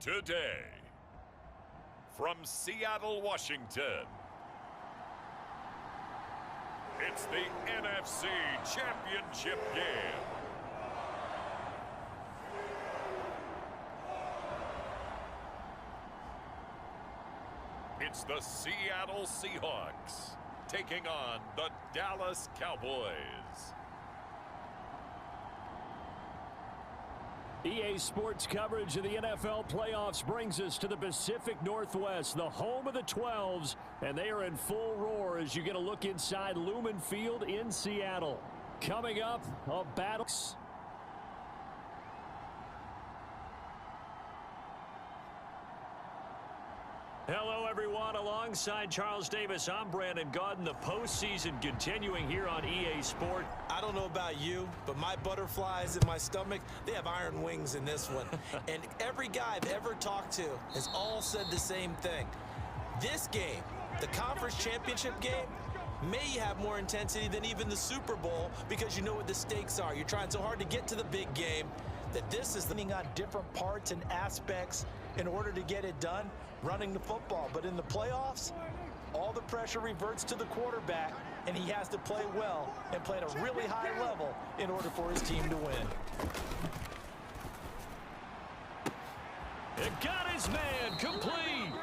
Today, from Seattle, Washington, it's the NFC Championship game. It's the Seattle Seahawks taking on the Dallas Cowboys. EA Sports coverage of the NFL playoffs brings us to the Pacific Northwest, the home of the 12s, and they are in full roar as you get a look inside Lumen Field in Seattle. Coming up, a battle. Hello, everyone. Alongside Charles Davis, I'm Brandon Gaudin. The postseason continuing here on EA Sport. I don't know about you, but my butterflies in my stomach, they have iron wings in this one. And every guy I've ever talked to has all said the same thing. This game, the conference championship game, may have more intensity than even the Super Bowl because you know what the stakes are. You're trying so hard to get to the big game that this is leaning on different parts and aspects in order to get it done, running the football. But in the playoffs, all the pressure reverts to the quarterback, and he has to play well and play at a really high level in order for his team to win. It got his man complete.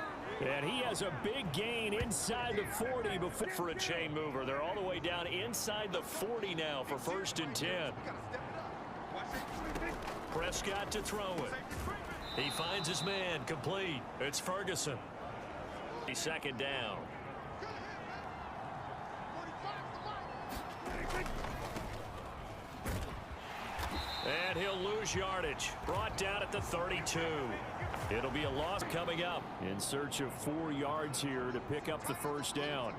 And he has a big gain inside the 40 before for a chain mover. They're all the way down inside the 40 now for 1st and 10. Prescott to throw it. He finds his man complete. It's Ferguson. 2nd down. And he'll lose yardage. Brought down at the 32. It'll be a loss coming up. In search of 4 yards here to pick up the 1st down.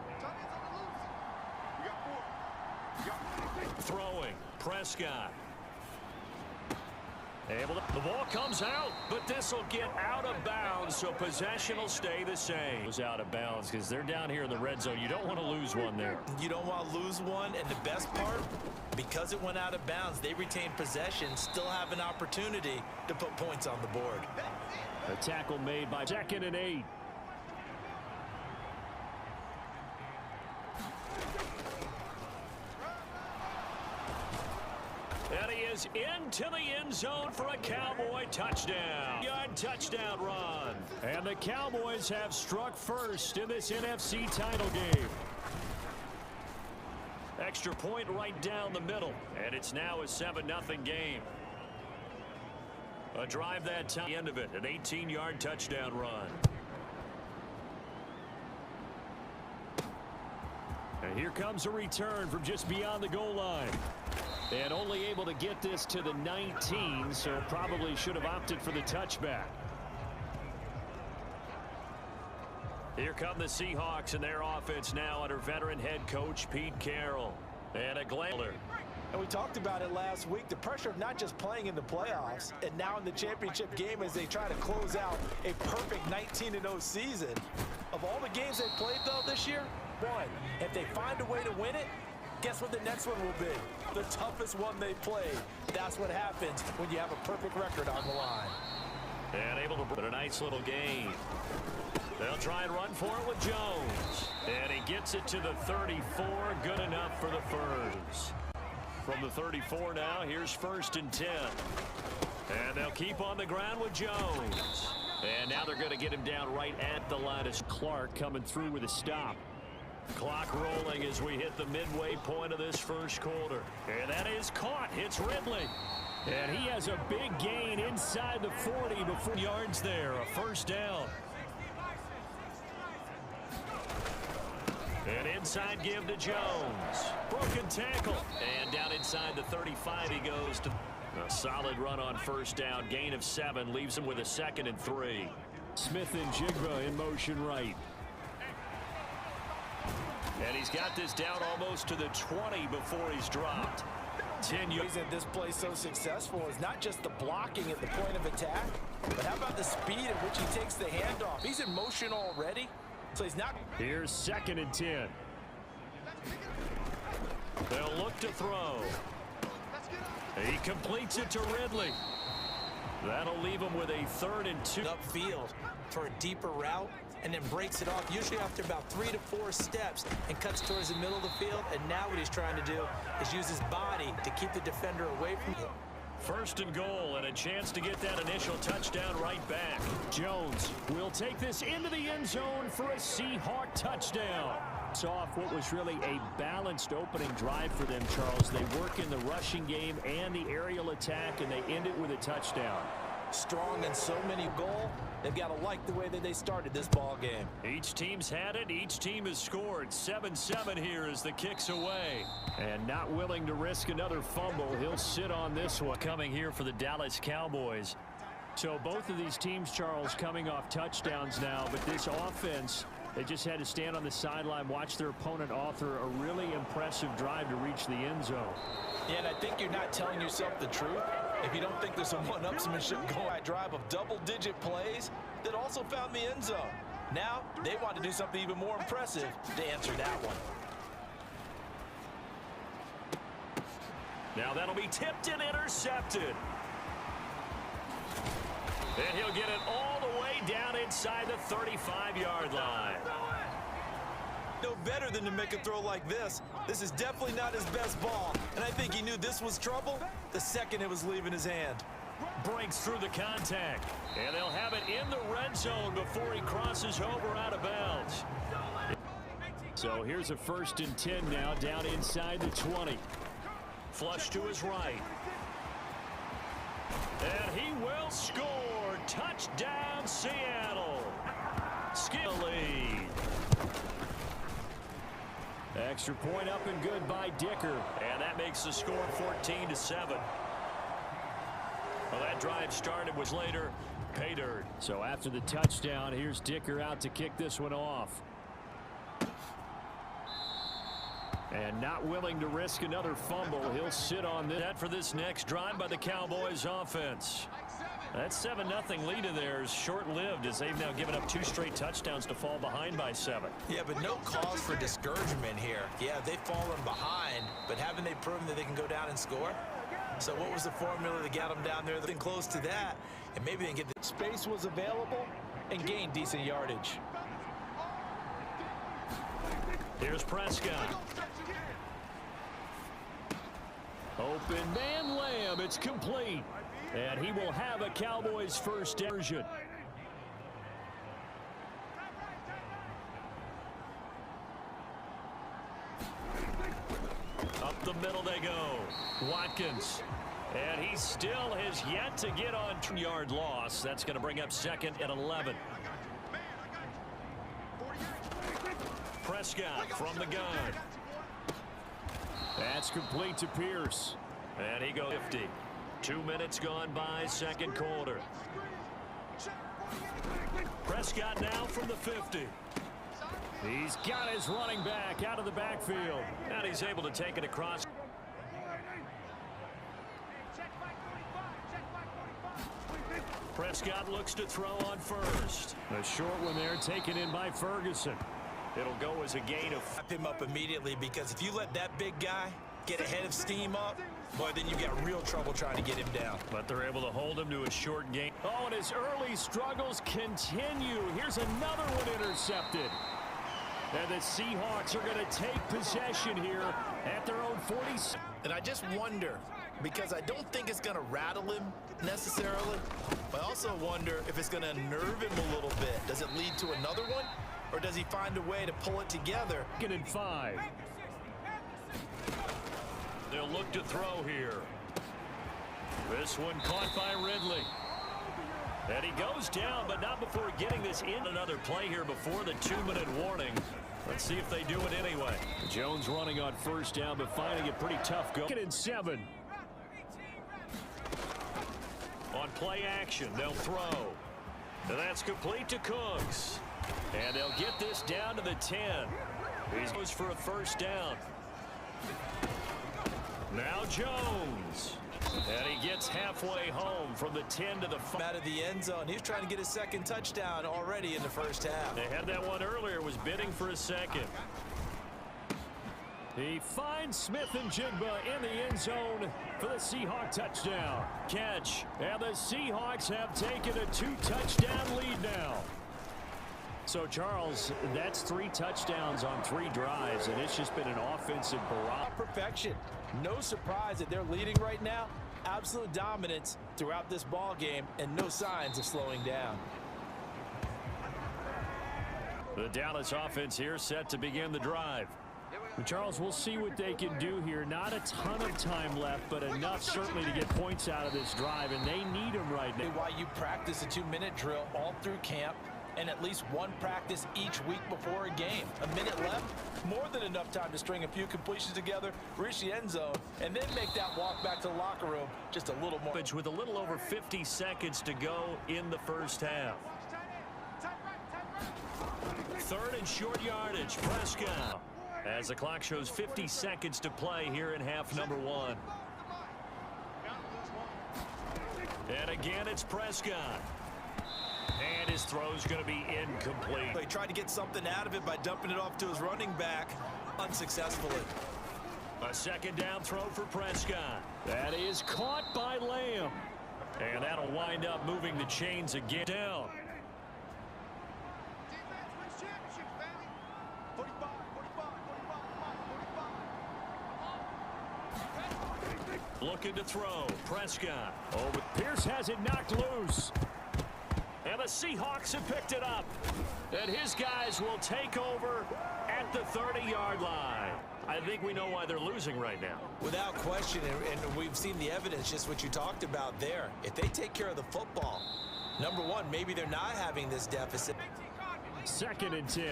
Throwing. Prescott. The ball comes out, but this will get out of bounds, so possession will stay the same. It was out of bounds because they're down here in the red zone. You don't want to lose one there. You don't want to lose one, and the best part, because it went out of bounds, they retain possession, still have an opportunity to put points on the board. A tackle made by 2nd and 8. And he is into the end zone for a Cowboy touchdown. Touchdown run. And the Cowboys have struck first in this NFC title game. Extra point right down the middle. And it's now a 7-0 game. A drive that time, the end of it, an 18-yard touchdown run. And here comes a return from just beyond the goal line. And only able to get this to the 19, so probably should have opted for the touchback. Here come the Seahawks and their offense now under veteran head coach Pete Carroll. And a Glander. And we talked about it last week, the pressure of not just playing in the playoffs and now in the championship game as they try to close out a perfect 19-0 season. Of all the games they played, though, this year, one, if they find a way to win it, guess what the next one will be? The toughest one they played. That's what happens when you have a perfect record on the line. And able to put a nice little gain. They'll try and run for it with Jones. And he gets it to the 34. Good enough for the first. From the 34 now, here's 1st and 10. And they'll keep on the ground with Jones. And now they're going to get him down right at the line as Clark coming through with a stop. Clock rolling as we hit the midway point of this first quarter. And that is caught. Hits Ridley. And he has a big gain inside the 40 before yards there. A 1st down. And inside give to Jones. Broken tackle. And down inside the 35 he goes to a solid run on 1st down. Gain of 7 leaves him with a 2nd and 3. Smith and Jigba in motion right. And he's got this down almost to the 20 before he's dropped. 10 yards. That this play so successful is not just the blocking at the point of attack, but how about the speed at which he takes the handoff? He's in motion already, so he's not. Here's 2nd and 10. They'll look to throw. He completes it to Ridley. That'll leave him with a 3rd and 2. Upfield for a deeper route and then breaks it off, usually after about 3 to 4 steps, and cuts towards the middle of the field. And now what he's trying to do is use his body to keep the defender away from him. 1st and goal, and a chance to get that initial touchdown right back. Jones will take this into the end zone for a Seahawk touchdown. It's off what was really a balanced opening drive for them, Charles. They work in the rushing game and the aerial attack, and they end it with a touchdown. Strong in so many goals. They've got to like the way that they started this ball game. Each team's had it. Each team has scored. 7-7 here as the kick's away. And not willing to risk another fumble. He'll sit on this one. Coming here for the Dallas Cowboys. So both of these teams, Charles, coming off touchdowns now. But this offense, they just had to stand on the sideline, watch their opponent author a really impressive drive to reach the end zone. Yeah, and I think you're not telling yourself the truth if you don't think there's some one-upsmanship going. A drive of double-digit plays that also found the end zone. Now they want to do something even more impressive to answer that one. Now that'll be tipped and intercepted. And he'll get it all the way down inside the 35-yard line. No better than to make a throw like this. This is definitely not his best ball, and I think he knew this was trouble the second it was leaving his hand. Breaks through the contact, and they'll have it in the red zone before he crosses over out of bounds. So here's a 1st and 10 now, down inside the 20. Flush to his right. And he will score. Touchdown, Seattle. Skill lead. Extra point up and good by Dicker. And that makes the score 14-7. Well, that drive started was later pay dirt. So after the touchdown, here's Dicker out to kick this one off. And not willing to risk another fumble. He'll sit on that for this next drive by the Cowboys offense. That 7-0 lead of theirs short-lived as they've now given up 2 straight touchdowns to fall behind by 7. Yeah, but no cause for discouragement here. Yeah, they've fallen behind, but haven't they proven that they can go down and score? So what was the formula that got them down there? They're close to that, and maybe they can get the space was available and gain decent yardage. Here's Prescott. Open man Lamb. It's complete. And he will have a Cowboys first version. Up the middle they go. Watkins. And he still has yet to get on 2-yard loss. That's going to bring up 2nd and 11. Prescott from the gun. That's complete to Pierce. And he goes 50. 2 minutes gone by, 2nd quarter. Prescott now from the 50. He's got his running back out of the backfield. And he's able to take it across. Prescott looks to throw on first. A short one there taken in by Ferguson. It'll go as a gain of. Wrap him up immediately, because if you let that big guy get ahead of steam up, boy, then you got real trouble trying to get him down. But they're able to hold him to a short gain. Oh, and his early struggles continue. Here's another one intercepted. And the Seahawks are going to take possession here at their own 40. And I just wonder, because I don't think it's going to rattle him necessarily, but I also wonder if it's going to unnerve him a little bit. Does it lead to another one, or does he find a way to pull it together? 2nd and 5. They'll look to throw here. This one caught by Ridley. And he goes down, but not before getting this in. Another play here before the 2-minute warning. Let's see if they do it anyway. Jones running on 1st down, but finding it pretty tough. 2nd and 7. On play action, they'll throw. And that's complete to Cooks. And they'll get this down to the 10. He goes for a 1st down. Now Jones. And he gets halfway home from the 10 to the 5. Out of the end zone. He was trying to get his 2nd touchdown already in the 1st half. They had that one earlier, was bidding for a 2nd. He finds Smith and Jigba in the end zone for the Seahawk touchdown. Catch, and the Seahawks have taken a 2-touchdown lead now. So, Charles, that's 3 touchdowns on 3 drives, and it's just been an offensive barrage. Perfection. No surprise that they're leading right now. Absolute dominance throughout this ball game, and no signs of slowing down. The Dallas offense here set to begin the drive. Charles, we'll see what they can do here. Not a ton of time left, but enough certainly to get points out of this drive, and they need them right now. Why you practice a 2-minute drill all through camp and at least 1 practice each week before a game. A minute left, more than enough time to string a few completions together, reach the end zone, and then make that walk back to the locker room just a little more. With a little over 50 seconds to go in the first half. 3rd and short yardage, Prescott. As the clock shows 50 seconds to play here in half number 1. And again, it's Prescott. And his throw's going to be incomplete. He tried to get something out of it by dumping it off to his running back unsuccessfully. A 2nd down throw for Prescott. That is caught by Lamb. And that'll wind up moving the chains again down. Looking to throw. Prescott. Oh, but Pierce has it knocked loose. And the Seahawks have picked it up. And his guys will take over at the 30-yard line. I think we know why they're losing right now. Without question, and we've seen the evidence, just what you talked about there. If they take care of the football, number 1, maybe they're not having this deficit. 2nd and 10.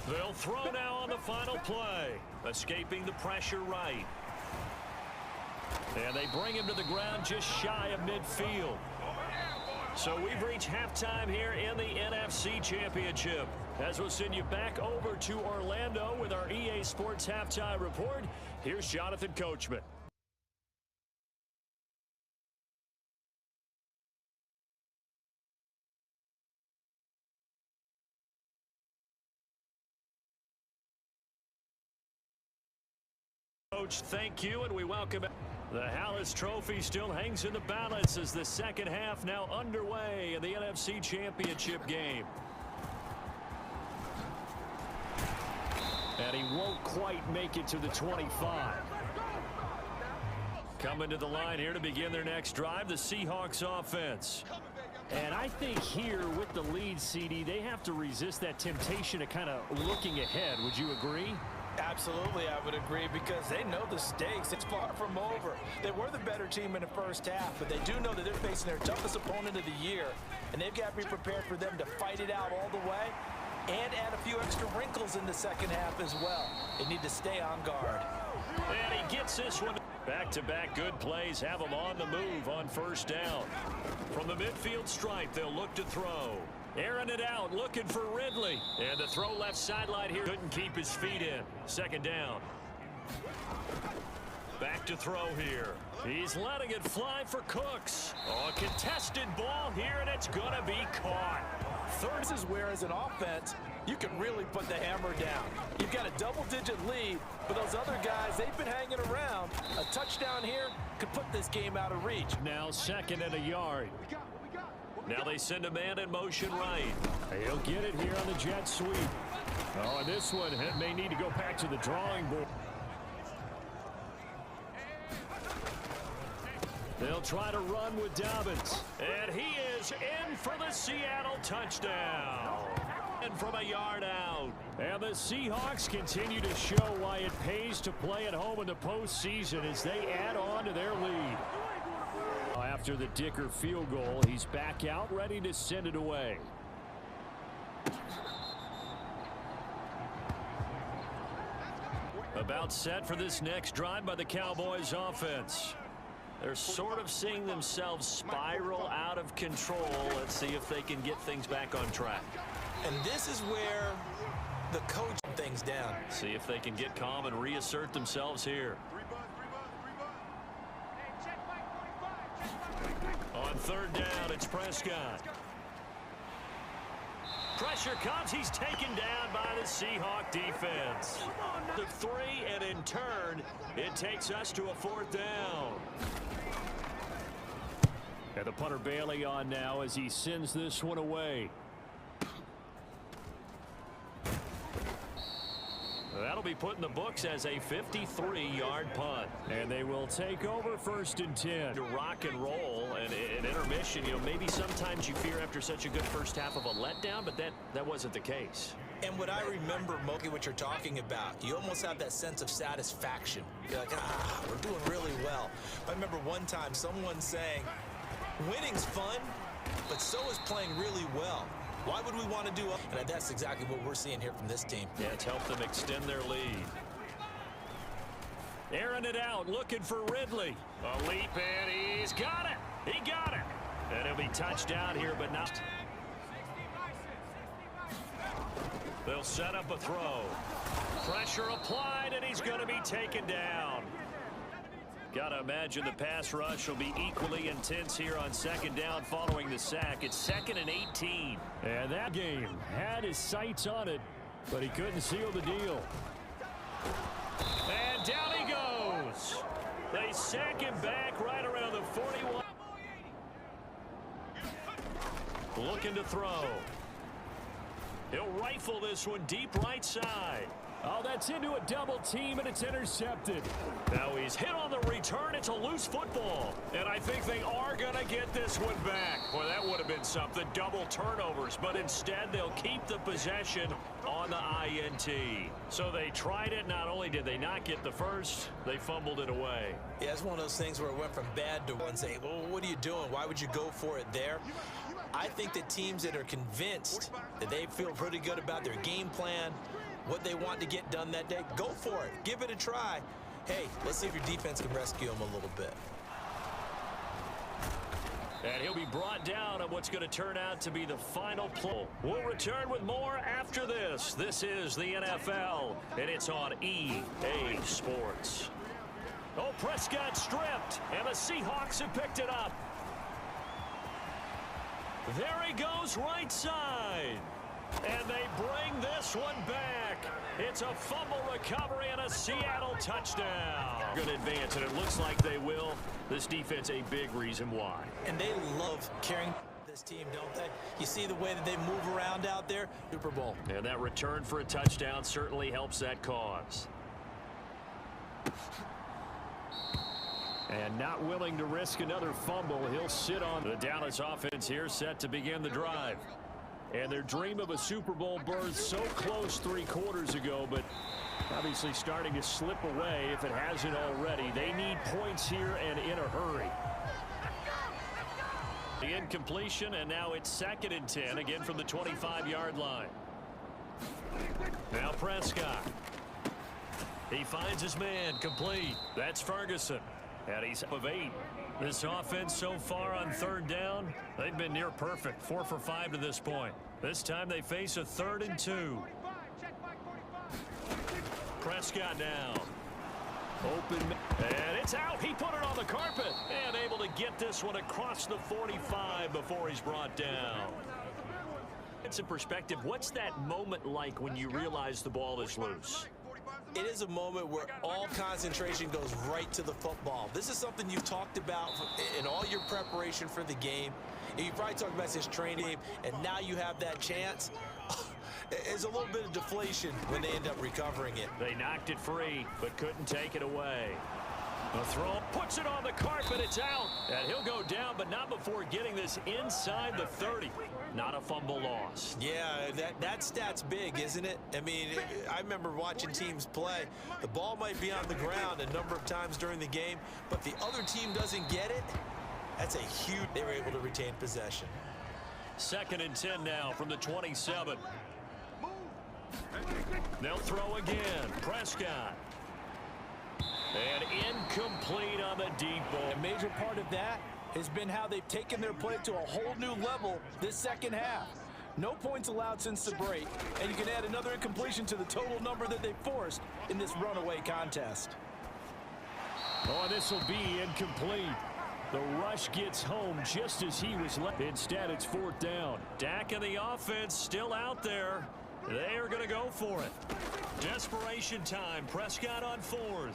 They'll throw now on the final play. Escaping the pressure right. And they bring him to the ground just shy of midfield. So we've reached halftime here in the NFC Championship. As we'll send you back over to Orlando with our EA Sports Halftime Report, here's Jonathan Coachman. Coach, thank you, and we welcome it. The Hallis Trophy still hangs in the balance as the second half now underway in the NFC Championship game. And he won't quite make it to the 25. Coming to the line here to begin their next drive, the Seahawks offense. And I think here with the lead, CD, they have to resist that temptation of kind of looking ahead. Would you agree? Absolutely, I would agree, because they know the stakes. It's far from over. They were the better team in the first half, but they do know that they're facing their toughest opponent of the year, and they've got to be prepared for them to fight it out all the way and add a few extra wrinkles in the second half as well. They need to stay on guard. And he gets this one. Back-to-back good plays have them on the move on first down. From the midfield stripe, they'll look to throw. Airing it out, looking for Ridley. And the throw left sideline here. Couldn't keep his feet in. 2nd down. Back to throw here. He's letting it fly for Cooks. Oh, a contested ball here, and it's going to be caught. This is where, as an offense, you can really put the hammer down. You've got a double-digit lead, but those other guys, they've been hanging around. A touchdown here could put this game out of reach. Now 2nd and a yard. Now they send a man in motion right. He'll get it here on the jet sweep. Oh, and this one may need to go back to the drawing board. They'll try to run with Dobbins. And he is in for the Seattle touchdown. And from a yard out. And the Seahawks continue to show why it pays to play at home in the postseason as they add on to their lead. After the Dicker field goal, he's back out, ready to send it away. About set for this next drive by the Cowboys offense. They're sort of seeing themselves spiral out of control. Let's see if they can get things back on track. And this is where the coach things down. See if they can get calm and reassert themselves here. On 3rd down, it's Prescott. Pressure comes. He's taken down by the Seahawk defense. The 3, and in turn, it takes us to a 4th down. And the punter Bailey on now as he sends this one away. That'll be put in the books as a 53-yard punt. And they will take over 1st and 10. To rock and roll and an intermission, you know, maybe sometimes you fear after such a good first half of a letdown, but that wasn't the case. And what I remember, Moki, what you're talking about, you almost have that sense of satisfaction. You're like, we're doing really well. I remember one time someone saying, winning's fun, but so is playing really well. Why would we want to do it? And that's exactly what we're seeing here from this team. Yeah, it's helped them extend their lead. Airing it out, looking for Ridley. A leap, and he's got it. He got it. And he'll be touchdown here, but not. They'll set up a throw. Pressure applied, and he's going to be taken down. Got to imagine the pass rush will be equally intense here on 2nd down following the sack. It's 2nd and 18. And that game had his sights on it, but he couldn't seal the deal. And down he goes. They sack him back right around the 41. Looking to throw. He'll rifle this one deep right side. Oh, that's into a double team, and it's intercepted. Now he's hit on the return. It's a loose football. And I think they are going to get this one back. Boy, that would have been something. Double turnovers. But instead, they'll keep the possession on the INT. So they tried it. Not only did they not get the first, they fumbled it away. Yeah, it's one of those things where it went from bad to one. Say, well, what are you doing? Why would you go for it there? I think that teams that are convinced that they feel pretty good about their game plan, what they want to get done that day, go for it. Give it a try. Hey, let's see if your defense can rescue them a little bit. And he'll be brought down on what's going to turn out to be the final play. We'll return with more after this. This is the NFL, and it's on EA Sports. Oh, Prescott stripped, and the Seahawks have picked it up. There he goes right side. And they bring this one back. It's a fumble recovery and a Seattle touchdown. Good advance, and it looks like they will. This defense a big reason why. And they love carrying this team, don't they? You see the way that they move around out there? Super Bowl. And that return for a touchdown certainly helps that cause. And not willing to risk another fumble, he'll sit on the Dallas offense here, set to begin the drive. And their dream of a Super Bowl berth so close 3 quarters ago, but obviously starting to slip away if it hasn't already. They need points here and in a hurry. The incompletion, and now it's 2nd and 10, again from the 25-yard line. Now Prescott. He finds his man, complete. That's Ferguson. And he's up of 8. This offense so far on 3rd down, they've been near perfect. 4 for 5 to this point. This time they face a 3rd and 2. Prescott now. Open, and it's out. He put it on the carpet and able to get this one across the 45 before he's brought down. It's in perspective. What's that moment like when you realize the ball is loose? It is a moment where all concentration goes right to the football. This is something you've talked about in all your preparation for the game. You probably talked about this training, and now you have that chance. There's a little bit of deflation when they end up recovering it. They knocked it free, but couldn't take it away. The throw puts it on the carpet. It's out. And he'll go down, but not before getting this inside the 30. Not a fumble loss. Yeah, that stat's big, isn't it? I mean, I remember watching teams play. The ball might be on the ground a number of times during the game, but the other team doesn't get it. That's a huge. They were able to retain possession. 2nd and 10 now from the 27. They'll throw again. Prescott. And incomplete on the deep ball. A major part of that has been how they've taken their play to a whole new level this second half. No points allowed since the break, and you can add another incompletion to the total number that they forced in this runaway contest. Oh, this will be incomplete. The rush gets home just as he was left. Instead, it's 4th down. Dak and the offense still out there. They are going to go for it. Desperation time. Prescott on 4th.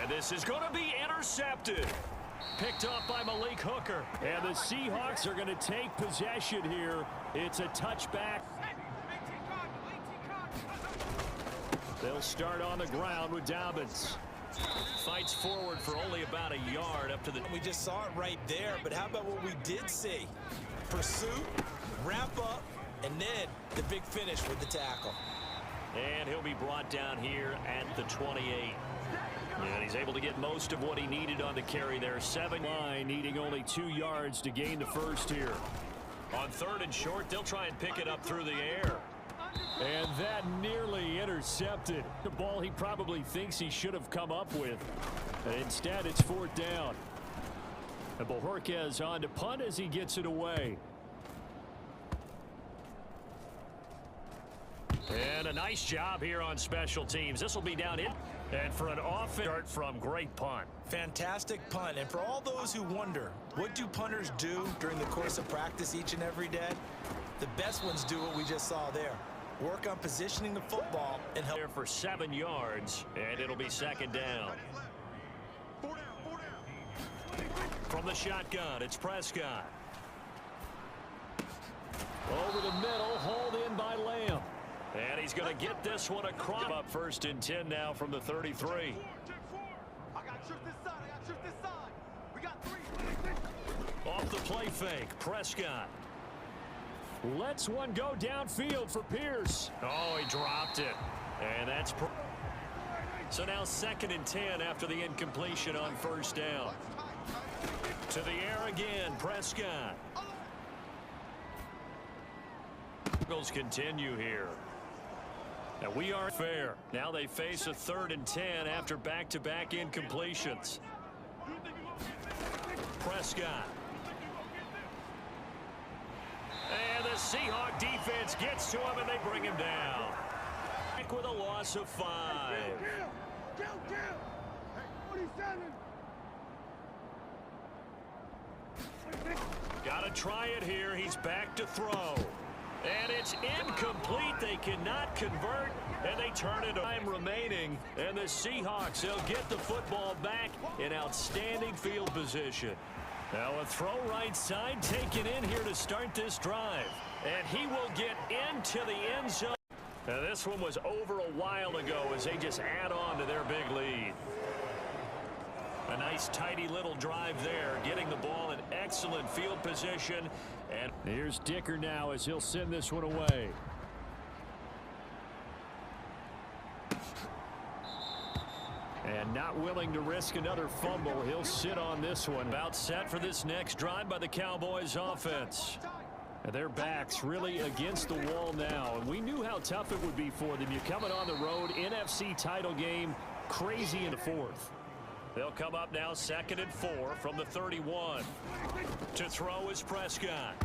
And this is going to be intercepted. Picked off by Malik Hooker. And the Seahawks are going to take possession here. It's a touchback. They'll start on the ground with Dobbins. Fights forward for only about a yard up to the... We just saw it right there, but how about what we did see? Pursuit, wrap up, and then the big finish with the tackle. And he'll be brought down here at the 28. And he's able to get most of what he needed on the carry there. 7 line, needing only 2 yards to gain the first here. On 3rd and short, they'll try and pick it up through the air. And that nearly intercepted. The ball he probably thinks he should have come up with. And instead, it's 4th down. And Bojorquez on to punt as he gets it away. And a nice job here on special teams. This will be down in. And for an offense start from great punt. Fantastic punt. And for all those who wonder, what do punters do during the course of practice each and every day? The best ones do what we just saw there. Work on positioning the football and help. There for 7 yards, and it'll be 2nd down. From the shotgun, it's Prescott. Over the middle, hauled in by Lamb. And he's going to get this one across. Up 1st and 10 now from the 33. Off the play fake, Prescott. Lets one go downfield for Pierce. Oh, he dropped it. And that's... So now 2nd and 10 after the incompletion on 1st down. To the air again, Prescott. Struggles continue here. And we are fair. Now they face a 3rd and 10 after back-to-back incompletions. Prescott. And the Seahawk defense gets to him, and they bring him down. Back with a loss of 5. Got to try it here. He's back to throw. And it's incomplete. They cannot convert, and they turn it. Time remaining, and the Seahawks, they'll get the football back in outstanding field position. Now a throw right side taken in here to start this drive. And he will get into the end zone. Now this one was over a while ago as they just add on to their big lead. A nice tidy little drive there, getting the ball in excellent field position. And here's Dicker now as he'll send this one away. And not willing to risk another fumble, he'll sit on this one. About set for this next drive by the Cowboys offense. And their backs really against the wall now. And we knew how tough it would be for them. You're coming on the road, NFC title game, crazy in the 4th. They'll come up now 2nd and 4 from the 31. To throw is Prescott.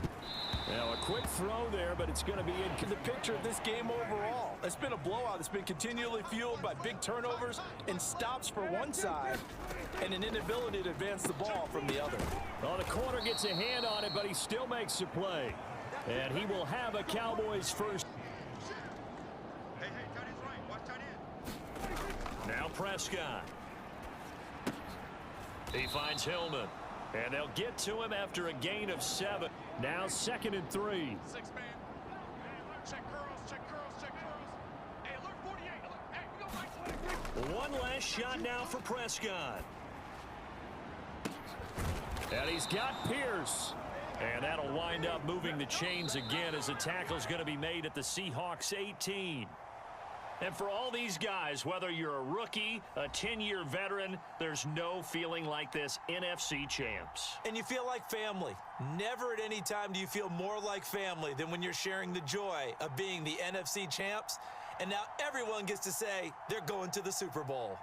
Now a quick throw there, but it's going to be in The picture of this game overall, it's been a blowout. It's been continually fueled by big turnovers and stops for one side and an inability to advance the ball from the other. Well, the corner gets a hand on it, but he still makes the play. And he will have a Cowboys first. Now Prescott. He finds Hillman. And they'll get to him after a gain of 7. Now 2nd and 3. One last shot now for Prescott. And he's got Pierce. And that'll wind up moving the chains again as the tackle's going to be made at the Seahawks 18. And for all these guys, whether you're a rookie, a 10-year veteran, there's no feeling like this NFC champs. And you feel like family. Never at any time do you feel more like family than when you're sharing the joy of being the NFC champs. And now everyone gets to say they're going to the Super Bowl.